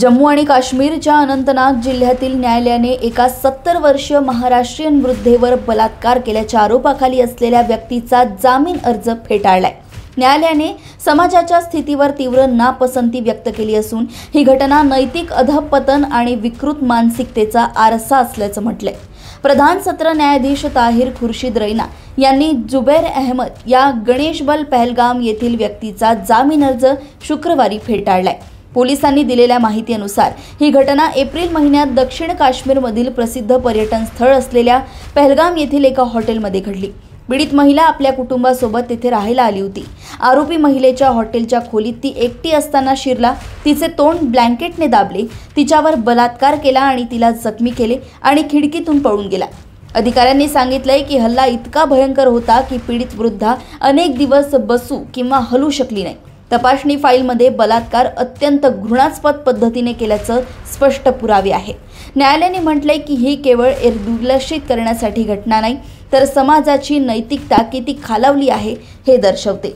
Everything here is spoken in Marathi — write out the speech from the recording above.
जम्मू आणि काश्मीरच्या अनंतनाग जिल्ह्यातील न्यायालयाने एका 70 वर्षीय महाराष्ट्रीयन वृद्धेवर बलात्कार केल्याच्या आरोपाखाली असलेल्या व्यक्तीचा जामीन अर्ज फेटाळलाय। न्यायालयाने समाजाच्या स्थितीवर तीव्र नापसंती व्यक्त केली असून ही घटना नैतिक अधःपतन आणि विकृत मानसिकतेचा आरसा असल्याचं म्हटलंय। प्रधान सत्र न्यायाधीश ताहिर खुर्शीद रैना यांनी जुबैर अहमद या गणेशबल पहलगाम येथील व्यक्तीचा जामीन अर्ज शुक्रवारी फेटाळलाय। पोलिसांनी दिलेल्या माहितीनुसार ही घटना एप्रिल महिन्यात दक्षिण काश्मीरमधील प्रसिद्ध पर्यटन स्थळ असलेल्या पहलगाम येथील एका हॉटेलमध्ये घडली। पीडित महिला आपल्या कुटुंबासोबत तिथे राहायला आली होती। आरोपी महिलेच्या हॉटेलच्या खोलीत ती एकटी असताना शिरला, तिचे तोंड ब्लँकेटने दाबले, तिच्यावर बलात्कार केला आणि तिला जखमी केले आणि खिडकीतून पळून गेला। अधिकाऱ्यांनी सांगितलंय की हल्ला इतका भयंकर होता की पीडित वृद्धा अनेक दिवस बसू किंवा हलू शकली नाही। तपासणी फाईलमध्ये बलात्कार अत्यंत घृणास्पद पद्धतीने केल्याचं स्पष्ट पुरावे आहेत। न्यायालयाने म्हटलंय की ही केवळ दुर्लक्षित करण्यासाठी घटना नाही, तर समाजाची नैतिकता किती खालावली आहे हे दर्शवते।